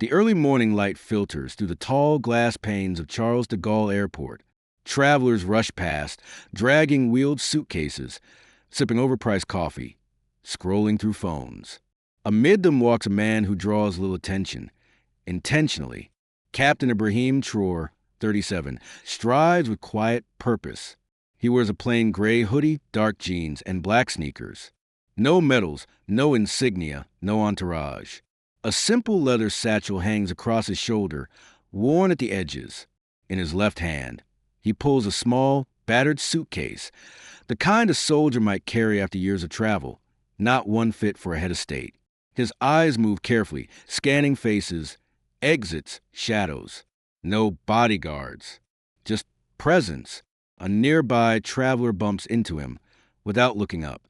The early morning light filters through the tall glass panes of Charles de Gaulle Airport. Travelers rush past, dragging wheeled suitcases, sipping overpriced coffee, scrolling through phones. Amid them walks a man who draws little attention. Intentionally, Captain Ibrahim Traore, 37, strides with quiet purpose. He wears a plain gray hoodie, dark jeans, and black sneakers. No medals, no insignia, no entourage. A simple leather satchel hangs across his shoulder, worn at the edges. In his left hand, he pulls a small, battered suitcase, the kind a soldier might carry after years of travel, not one fit for a head of state. His eyes move carefully, scanning faces, exits, shadows. No bodyguards, just presence. A nearby traveler bumps into him without looking up.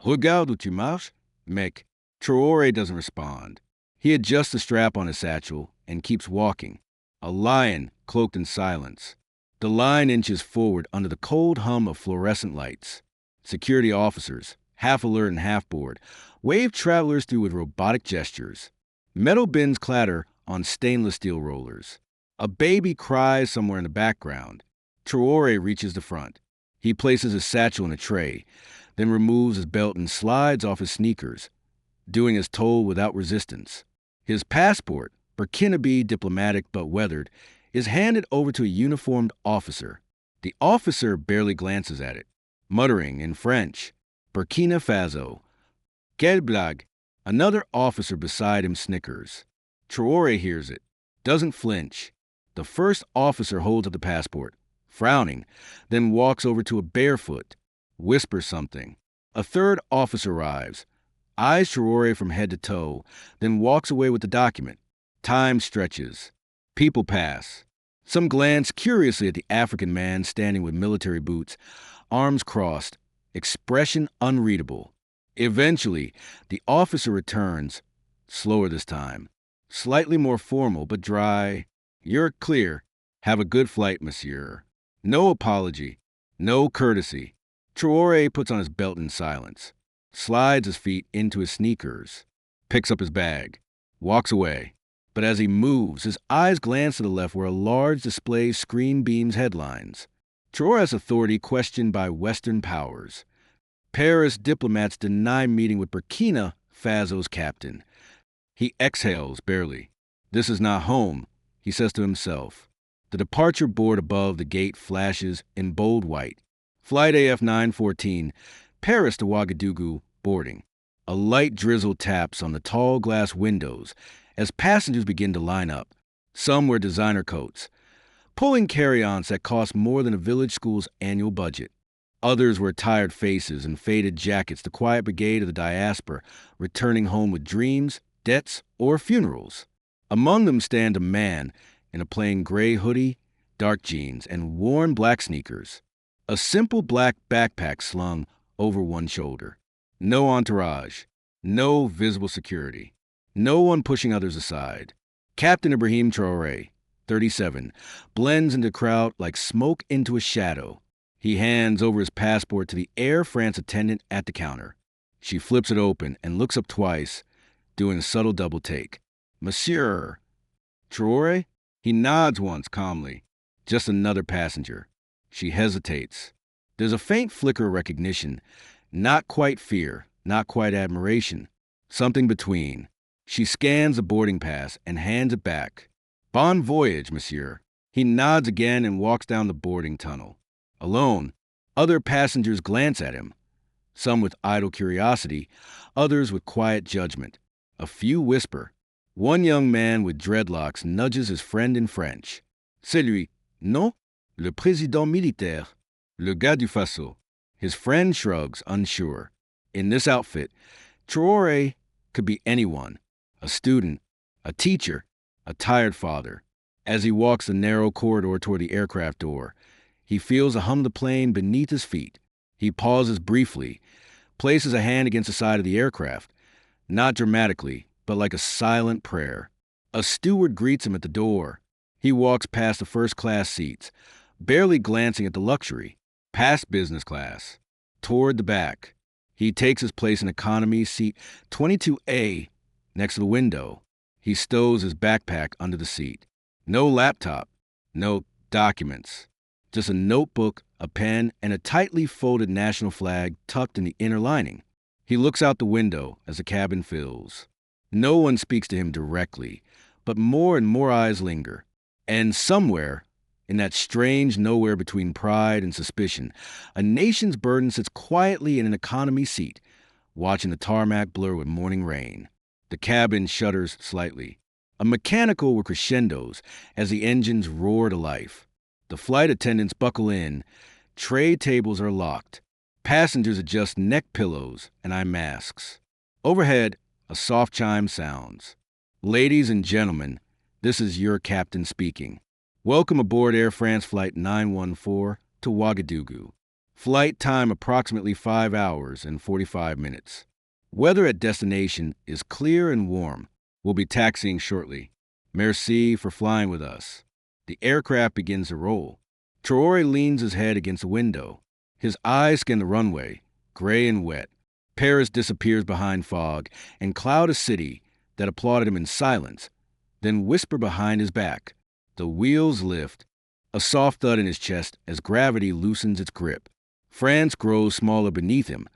Regarde où tu marches, mec. Traore doesn't respond. He adjusts the strap on his satchel and keeps walking, a lion cloaked in silence. The line inches forward under the cold hum of fluorescent lights. Security officers, half alert and half bored, wave travelers through with robotic gestures. Metal bins clatter on stainless steel rollers. A baby cries somewhere in the background. Traore reaches the front. He places his satchel in a tray, then removes his belt and slides off his sneakers, doing his toll without resistance. His passport, Burkinabe diplomatic but weathered, is handed over to a uniformed officer. The officer barely glances at it, muttering in French, Burkina Faso. Quelle blague! Another officer beside him snickers. Traore hears it, doesn't flinch. The first officer holds up the passport, frowning, then walks over to a barefoot, whispers something. A third officer arrives, eyes Traore from head to toe, then walks away with the document. Time stretches. People pass. Some glance curiously at the African man standing with military boots, arms crossed, expression unreadable. Eventually, the officer returns, slower this time, slightly more formal but dry. You're clear. Have a good flight, monsieur. No apology, no courtesy. Traore puts on his belt in silence, slides his feet into his sneakers, picks up his bag, walks away. But as he moves, his eyes glance to the left where a large display screen beams headlines. Traore has authority questioned by Western powers. Paris diplomats deny meeting with Burkina Faso's captain. He exhales barely. This is not home, he says to himself. The departure board above the gate flashes in bold white. Flight AF 914, Paris to Ouagadougou, boarding. A light drizzle taps on the tall glass windows as passengers begin to line up. Some wear designer coats, pulling carry-ons that cost more than a village school's annual budget. Others wear tired faces and faded jackets, the quiet brigade of the diaspora, returning home with dreams, debts, or funerals. Among them stand a man in a plain gray hoodie, dark jeans, and worn black sneakers. A simple black backpack slung over one shoulder. No entourage, no visible security, no one pushing others aside. Captain Ibrahim Traore, 37, blends into the crowd like smoke into a shadow. He hands over his passport to the Air France attendant at the counter. She flips it open and looks up twice, doing a subtle double take. Monsieur. Traore? He nods once calmly. Just another passenger. She hesitates. There's a faint flicker of recognition. Not quite fear, not quite admiration. Something between. She scans the boarding pass and hands it back. Bon voyage, monsieur. He nods again and walks down the boarding tunnel. Alone, other passengers glance at him. Some with idle curiosity, others with quiet judgment. A few whisper. One young man with dreadlocks nudges his friend in French. C'est lui. Non? Le président militaire. Le gars du Faso. His friend shrugs, unsure. In this outfit, Traore could be anyone. A student, a teacher, a tired father. As he walks the narrow corridor toward the aircraft door, he feels a hum of the plane beneath his feet. He pauses briefly, places a hand against the side of the aircraft, not dramatically, but like a silent prayer. A steward greets him at the door. He walks past the first-class seats, barely glancing at the luxury, past business class, toward the back. He takes his place in economy seat 22A next to the window. He stows his backpack under the seat. No laptop, no documents. Just a notebook, a pen, and a tightly folded national flag tucked in the inner lining. He looks out the window as the cabin fills. No one speaks to him directly, but more and more eyes linger. And somewhere, in that strange nowhere between pride and suspicion, a nation's burden sits quietly in an economy seat, watching the tarmac blur with morning rain. The cabin shudders slightly. A mechanical with crescendos as the engines roar to life. The flight attendants buckle in. Tray tables are locked. Passengers adjust neck pillows and eye masks. Overhead, a soft chime sounds. Ladies and gentlemen, this is your captain speaking. Welcome aboard Air France Flight 914 to Ouagadougou. Flight time approximately 5 hours and 45 minutes. Weather at destination is clear and warm. We'll be taxiing shortly. Merci for flying with us. The aircraft begins to roll. Traore leans his head against the window. His eyes scan the runway, gray and wet. Paris disappears behind fog and cloud a city that applauded him in silence, then whisper behind his back. The wheels lift, a soft thud in his chest as gravity loosens its grip. France grows smaller beneath him,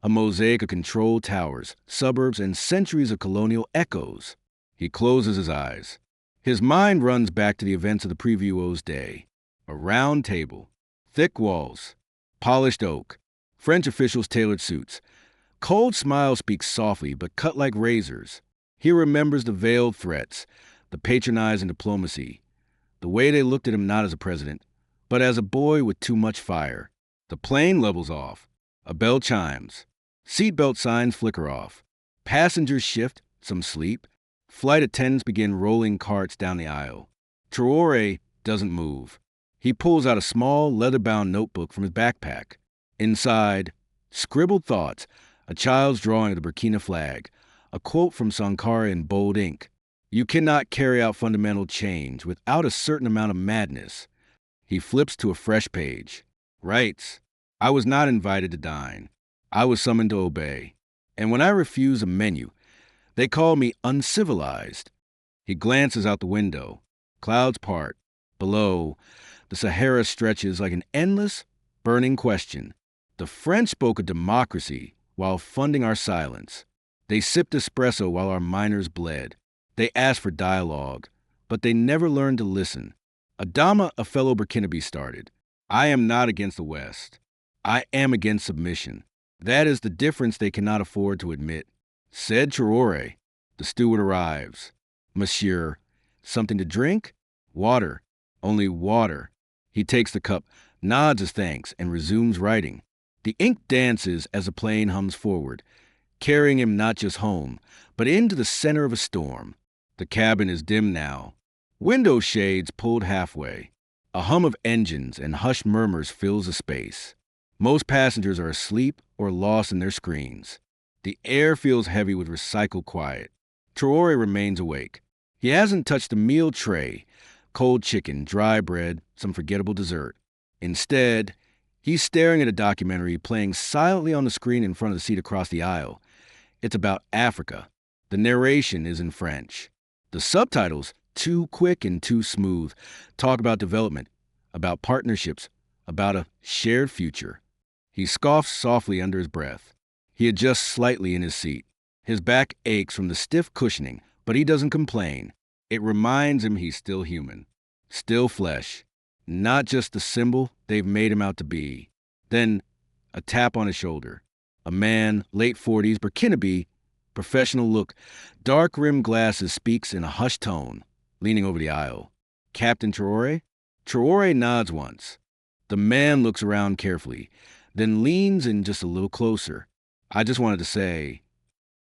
a mosaic of controlled towers, suburbs, and centuries of colonial echoes. He closes his eyes. His mind runs back to the events of the previous day. A round table, thick walls, polished oak, French officials' tailored suits. Cold smiles speak softly but cut like razors. He remembers the veiled threats, the patronizing diplomacy, the way they looked at him not as a president, but as a boy with too much fire. The plane levels off. A bell chimes. Seatbelt signs flicker off. Passengers shift, some sleep. Flight attendants begin rolling carts down the aisle. Traore doesn't move. He pulls out a small, leather-bound notebook from his backpack. Inside, scribbled thoughts, a child's drawing of the Burkina flag, a quote from Sankara in bold ink. You cannot carry out fundamental change without a certain amount of madness. He flips to a fresh page. Writes, I was not invited to dine. I was summoned to obey. And when I refuse a menu, they call me uncivilized. He glances out the window. Clouds part. Below, the Sahara stretches like an endless, burning question. The French spoke of democracy while funding our silence. They sipped espresso while our miners bled. They asked for dialogue, but they never learned to listen. Adama, a fellow Burkinabe, started. I am not against the West. I am against submission. That is the difference they cannot afford to admit. Said Traore. The steward arrives. Monsieur, something to drink? Water. Only water. He takes the cup, nods his thanks, and resumes writing. The ink dances as the plane hums forward, carrying him not just home, but into the center of a storm. The cabin is dim now. Window shades pulled halfway. A hum of engines and hushed murmurs fills the space. Most passengers are asleep or lost in their screens. The air feels heavy with recycled quiet. Traore remains awake. He hasn't touched a meal tray, cold chicken, dry bread, some forgettable dessert. Instead, he's staring at a documentary playing silently on the screen in front of the seat across the aisle. It's about Africa. The narration is in French. The subtitles, too quick and too smooth, talk about development, about partnerships, about a shared future. He scoffs softly under his breath. He adjusts slightly in his seat. His back aches from the stiff cushioning, but he doesn't complain. It reminds him he's still human, still flesh, not just the symbol they've made him out to be. Then, a tap on his shoulder. A man, late 40s, Burkinabe, professional look, dark-rimmed glasses, speaks in a hushed tone, leaning over the aisle. Captain Traore? Traore nods once. The man looks around carefully, then leans in just a little closer. I just wanted to say,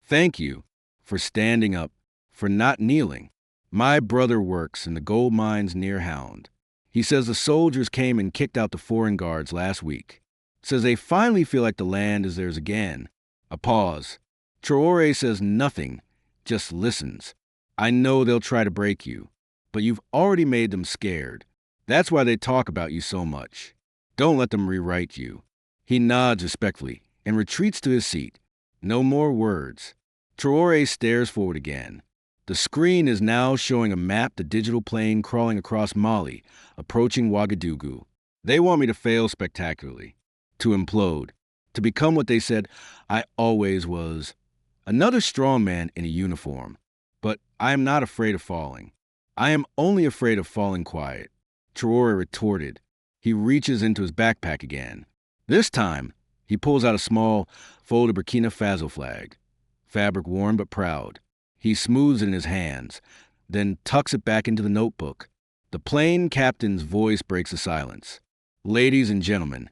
thank you for standing up, for not kneeling. My brother works in the gold mines near Hound. He says the soldiers came and kicked out the foreign guards last week. Says they finally feel like the land is theirs again. A pause. Traore says nothing, just listens. I know they'll try to break you, but you've already made them scared. That's why they talk about you so much. Don't let them rewrite you. He nods respectfully and retreats to his seat. No more words. Traore stares forward again. The screen is now showing a map, the digital plane crawling across Mali, approaching Ouagadougou. They want me to fail spectacularly, to implode, to become what they said I always was, another strong man in a uniform. But I am not afraid of falling. I am only afraid of falling quiet. Traore retorted. He reaches into his backpack again. This time, he pulls out a small, folded Burkina Faso flag, fabric worn but proud. He smooths it in his hands, then tucks it back into the notebook. The plane captain's voice breaks the silence. Ladies and gentlemen,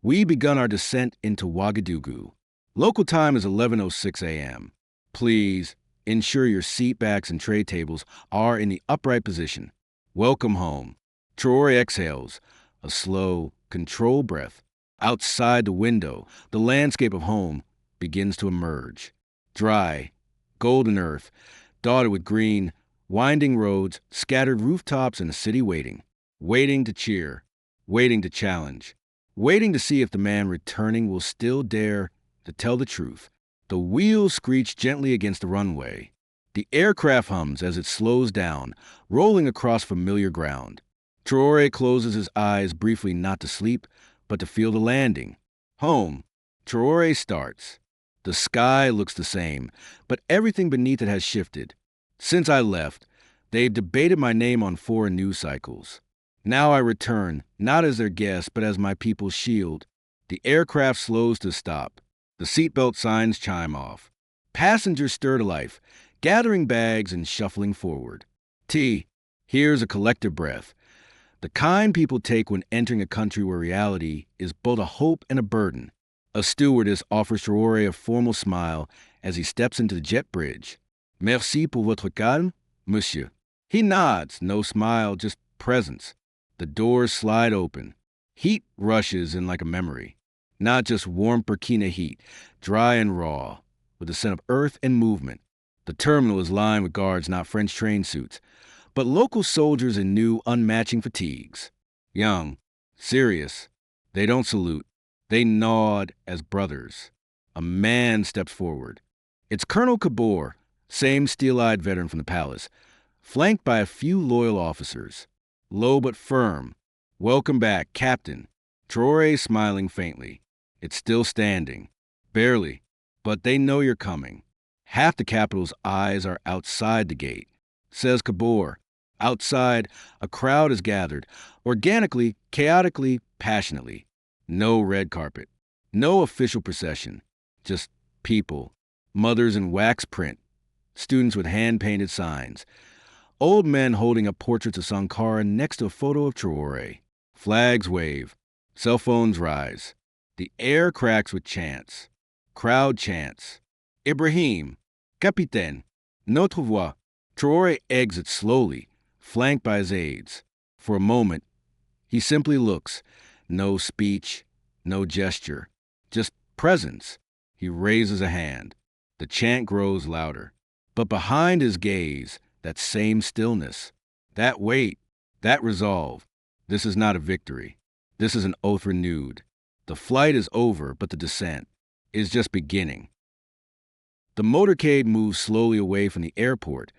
we begun our descent into Ouagadougou. Local time is 11:06 a.m. Please ensure your seat backs and tray tables are in the upright position. Welcome home. Traore exhales, a slow, controlled breath. Outside the window, the landscape of home begins to emerge. Dry, golden earth, dotted with green, winding roads, scattered rooftops, and a city waiting to cheer, waiting to challenge, waiting to see if the man returning will still dare to tell the truth. The wheels screech gently against the runway. The aircraft hums as it slows down, rolling across familiar ground. Traore closes his eyes briefly, not to sleep, but to feel the landing. Home. Traore starts. The sky looks the same, but everything beneath it has shifted. Since I left, they've debated my name on foreign news cycles. Now I return, not as their guest, but as my people's shield. The aircraft slows to stop. The seatbelt signs chime off. Passengers stir to life, gathering bags and shuffling forward. Here's a collective breath. The kind people take when entering a country where reality is both a hope and a burden. A stewardess offers Traore a formal smile as he steps into the jet bridge. Merci pour votre calme, monsieur. He nods, no smile, just presence. The doors slide open. Heat rushes in like a memory. Not just warm Burkina heat, dry and raw, with a scent of earth and movement. The terminal is lined with guards, not French train suits, but local soldiers in new, unmatching fatigues. Young, serious. They don't salute. They nod as brothers. A man steps forward. It's Colonel Kabor, same steel-eyed veteran from the palace, flanked by a few loyal officers. Low but firm. Welcome back, Captain. Traore smiling faintly. It's still standing. Barely. But they know you're coming. Half the capital's eyes are outside the gate. Says Kabor. Outside, a crowd is gathered. Organically, chaotically, passionately. No red carpet. No official procession. Just people. Mothers in wax print. Students with hand-painted signs. Old men holding up portraits of Sankara next to a photo of Traore. Flags wave. Cell phones rise. The air cracks with chants. Crowd chants. Ibrahim. Capitaine. Notre voix. Traore exits slowly, flanked by his aides. For a moment, he simply looks. No speech, no gesture, just presence. He raises a hand. The chant grows louder. But behind his gaze, that same stillness, that weight, that resolve. This is not a victory. This is an oath renewed. The flight is over, but the descent is just beginning. The motorcade moves slowly away from the airport,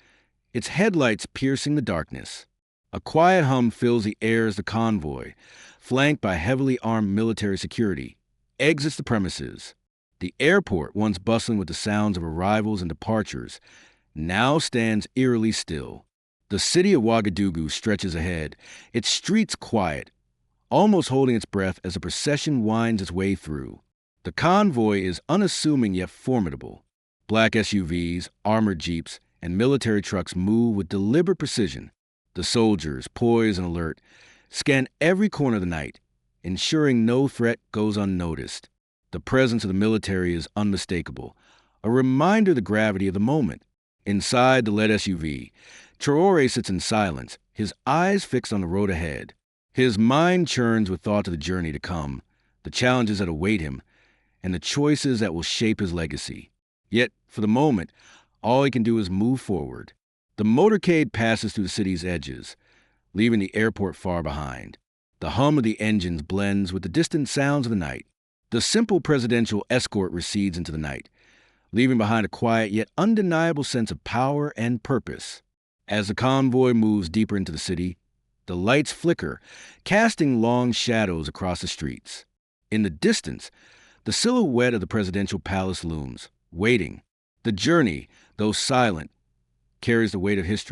its headlights piercing the darkness. A quiet hum fills the air as the convoy, flanked by heavily armed military security, exits the premises. The airport, once bustling with the sounds of arrivals and departures, now stands eerily still. The city of Ouagadougou stretches ahead, its streets quiet, almost holding its breath as the procession winds its way through. The convoy is unassuming yet formidable. Black SUVs, armored jeeps, and military trucks move with deliberate precision. The soldiers, poised and alert, scan every corner of the night, ensuring no threat goes unnoticed. The presence of the military is unmistakable, a reminder of the gravity of the moment. Inside the lead SUV, Traore sits in silence, his eyes fixed on the road ahead. His mind churns with thought of the journey to come, the challenges that await him, and the choices that will shape his legacy. Yet, for the moment, all he can do is move forward. The motorcade passes through the city's edges, leaving the airport far behind. The hum of the engines blends with the distant sounds of the night. The simple presidential escort recedes into the night. leaving behind a quiet yet undeniable sense of power and purpose. As the convoy moves deeper into the city, the lights flicker, casting long shadows across the streets. In the distance, the silhouette of the presidential palace looms, waiting. The journey, though silent, carries the weight of history.